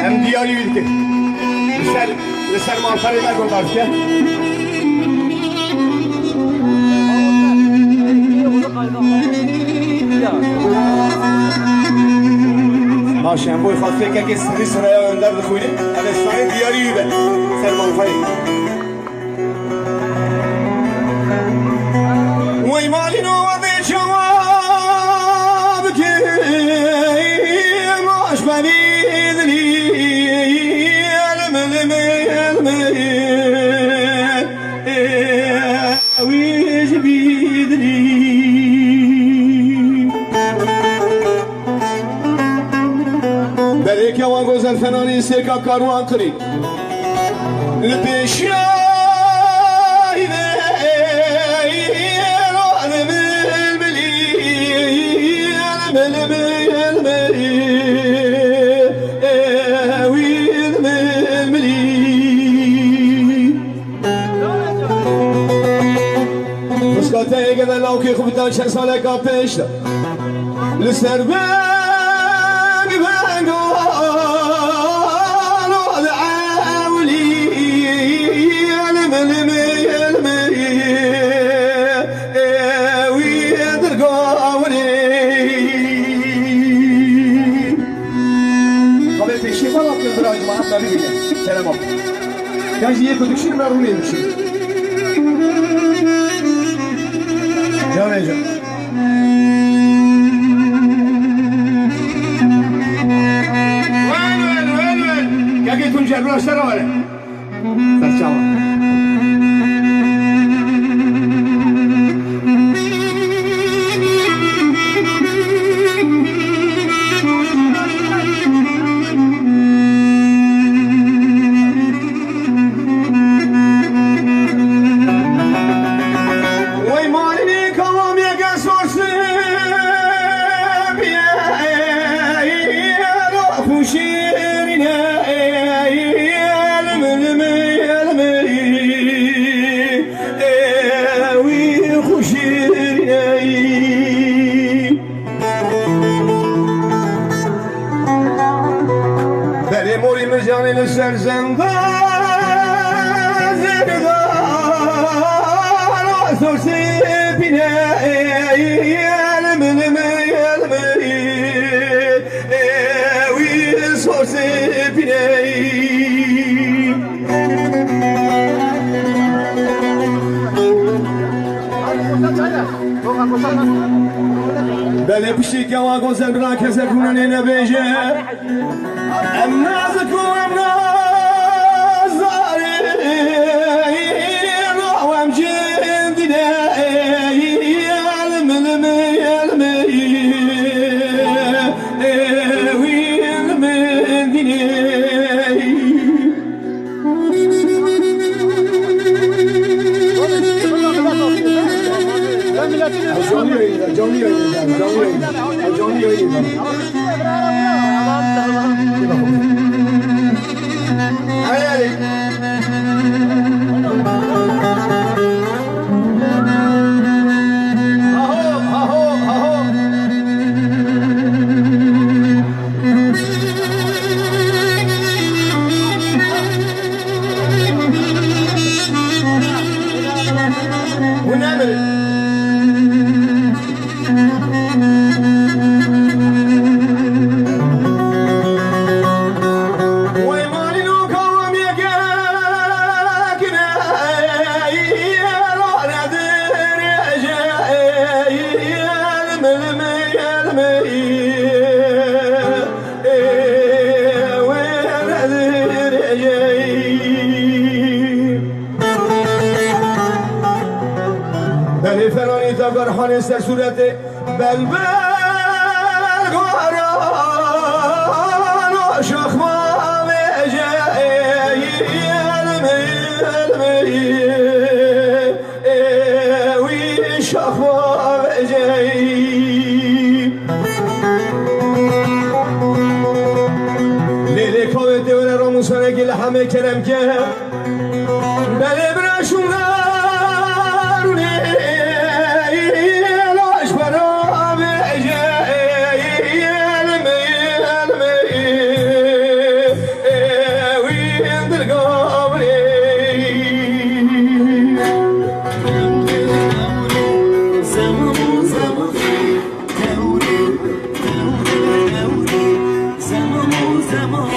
Hem diyari bildik. Lisel mantarı ben gönderdik. Maşen boy fatfeke kesini sıraya önderdi kuyunu. Alestane diyari yübe. Serman Fay. Vay malin o vadı cevabı ki maş beni Belki yavan güzel fenani seka karuan kri Lepeşayve Fıskateye gelen lavki kubitan şeksale kapeşte Lüserbe Kerem abi. Gerçi iyi kötü ben bunu yemişim. Can Ece. Ven. Ya que Tuncer Bıraşlara var ya. Saçma. Canıyla serzenda zerdan Sor sepine Sor sepine Bele pişik yava gozel bırak kese kunan ne beje Em nazik o em nazari Ravem cindine Elmi Elmi dine Canlı yayınlar. Hayali. Bu ne böyle? Beni ferani takar hanese sureti belbel garan şahma vece elmi şahma vece Lele kavete öyle ramusana gel hame kerem ke beni bıraşunlar زمان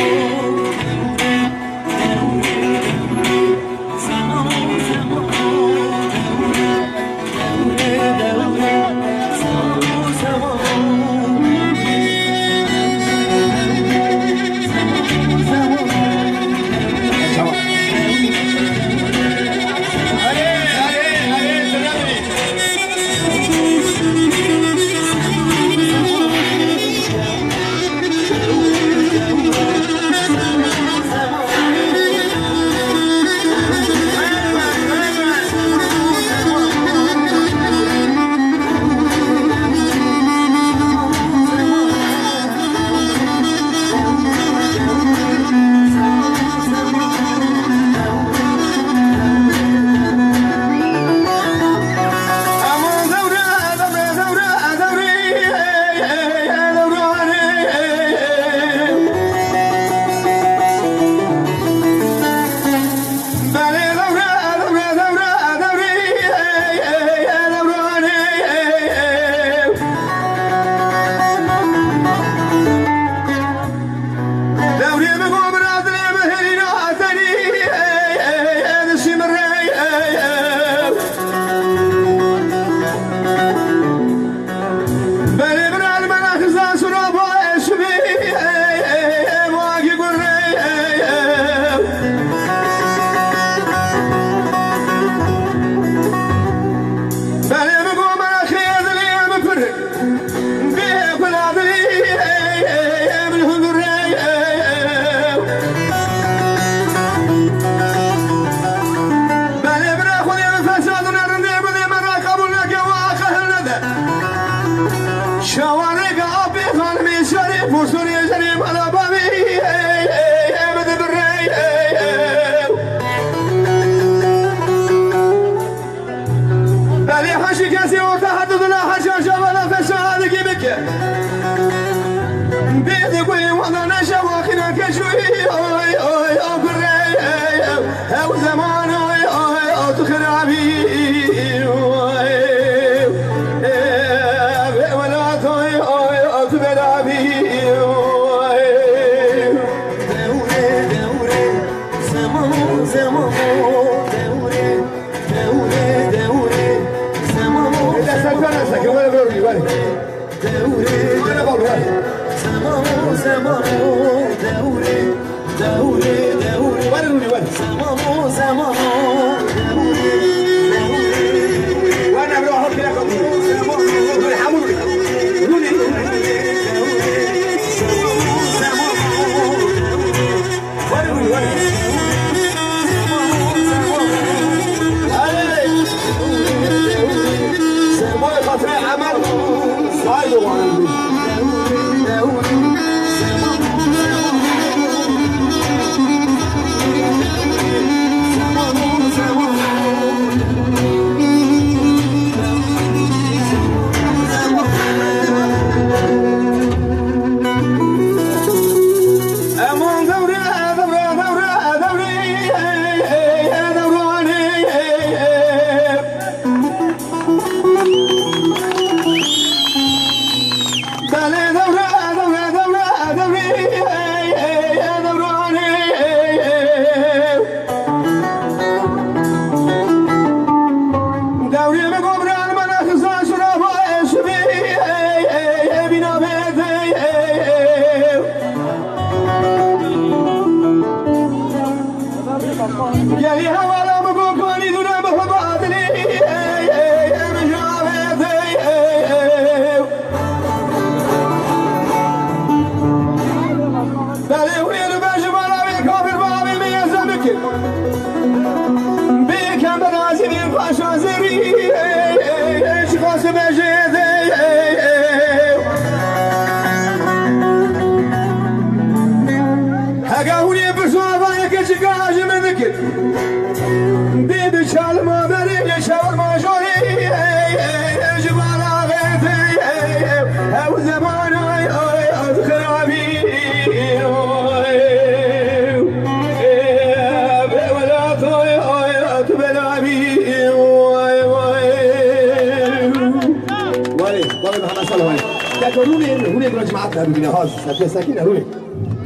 ببینه ها سکه نروی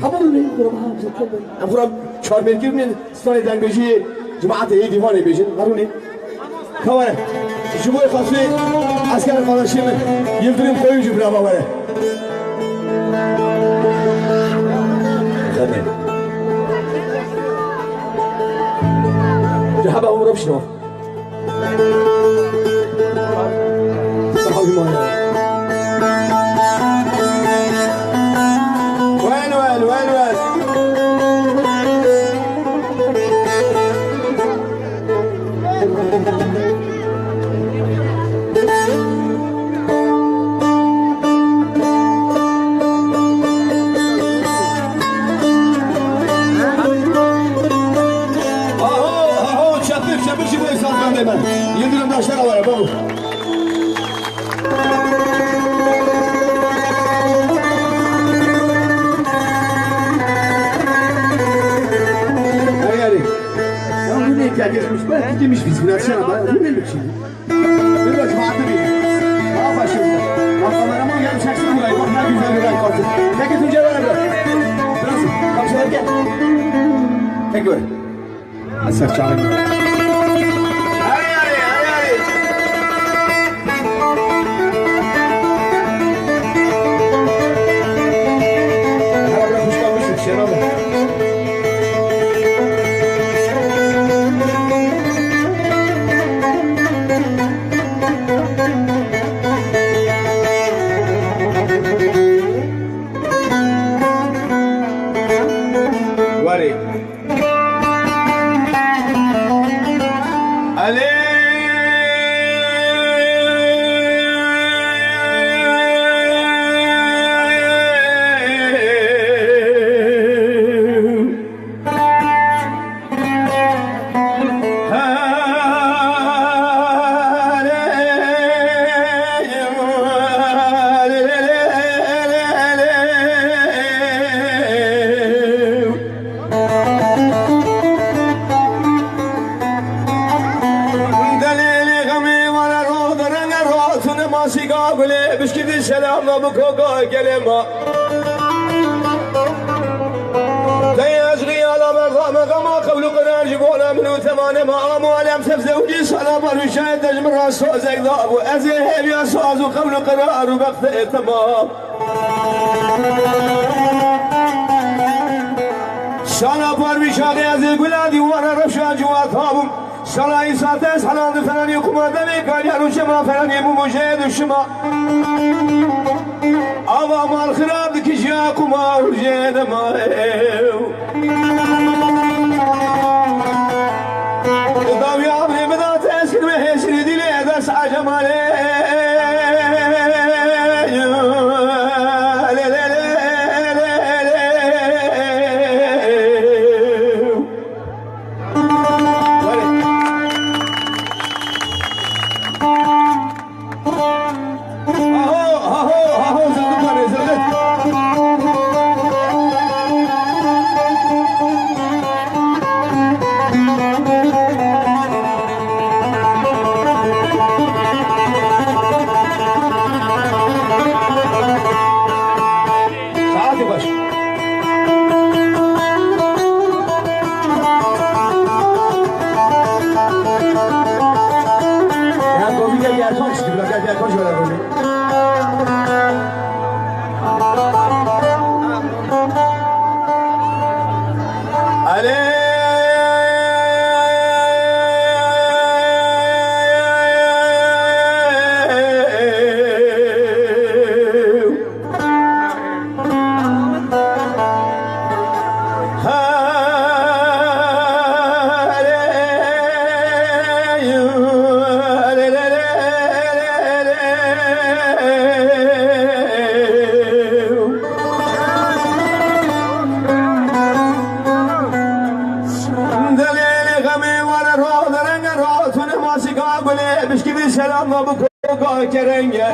همون نه برو هم سکه ام خورم چهار ملکی من استان دنگجی جماعت ای دیوانه بیشن هرونه کاره شما خاصی عسكر خالشیم یلدریم کوی جبرا باوره خدمه جهبه عمره بشنو صحابي مايا وين شبشي بو إحساس بنده من يدرم داشتر آواره بابو هياري يا هوني كاجسمش بقى تجيمش في زبنات بقى هوني بتشيل بيبقى جماعة بيه ما باشر ما كمان ما يعرف شخص ولا يروح ما بيزال ولا يقاتل تاكي تجي ولا بقى دراسي خمسة رجع تاكي ولا أسف شعري بشكل سلام بكوكا كلمة تيازغي على برضا ما قبل قرار جبونا منو ثمان ما أموالهم سفزوجي صلاة برشايد تجمر راسو زيقضاب وأزيه بيا صازو قبل قرار وبقت اتمام صلاة برشايد أزيه قلادي وانا رفشان جواتهم صلاة إساتة صلاة فلاني كمادمي كان يارو شما فلاني ممجيد الشما أبا مال خراب كشاكم أرجيد مايو قضاوي عمري مدى تأسكر مهيسري دي ليدس عجمالي selamla bu koka kerenge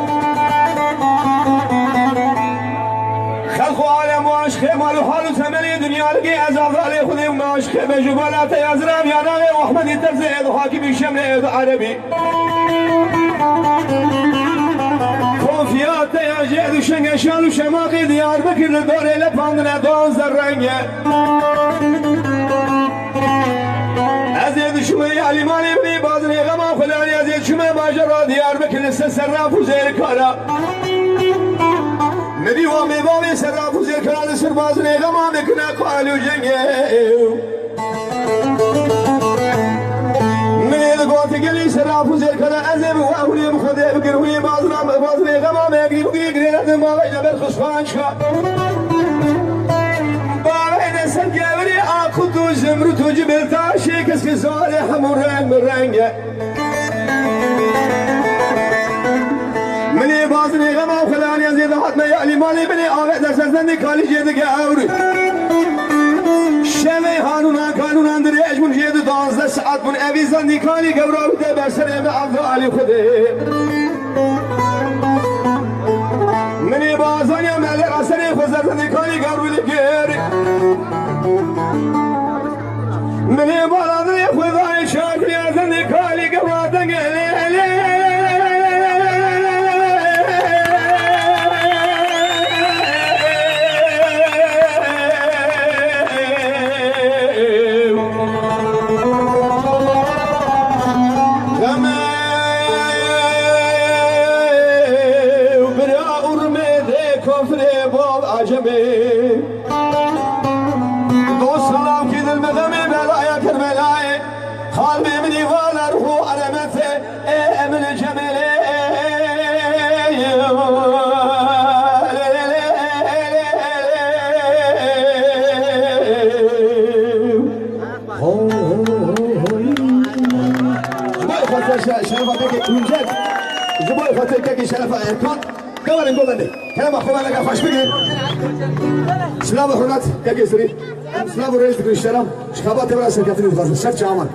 خلق عالم وعشق مال حال ثمني دنيا لقي أزال علي خذي وعشق بجبالات يزرم يا ناغي وأحمد الترزيد وحاكم الشمل عربي فيات يا جد وشنقشان وشماقي ديار بكر دور إلى باندنا دونز الرنجة أزيد شوي علي مالي بني بازني غما فلاني أزيد شوي باجرا ديار بكر سراف وزير كارا مدي وامي بابي سراف وزير كارا سر بازني غما مكنا قالوا جنجة قلي سراف وزير كلا أزب وأولي مخدع بقروي بازني غما ما يقري بقي قرينا ما غينا بالخصفان شكا بابين سنجابري آخذ زمرت وجبل تاشي كسك صالح مرنگ مرنگه مني بازني غما وخلاني أزيد حتما يعلي مالي بني آغد لسرزندي كالي جيدك أوري شمی قانون در اجمون جید 12 ساعت من اویزان دیکانی گورا بده بر سر ام علی خوده منی بازانی مال اثر خزر دیکانی گورا لگر منی بالادر خدای شاکری از دیکانی گورا دنگلی شرفتك ينجد زبوي فتركك شرف اركان قبل نقول كلام اخوان لك خوش بقي سلام حرمت كي سري سلام رئيس الشرم شخابات براسك كاتري فاز شرط عمل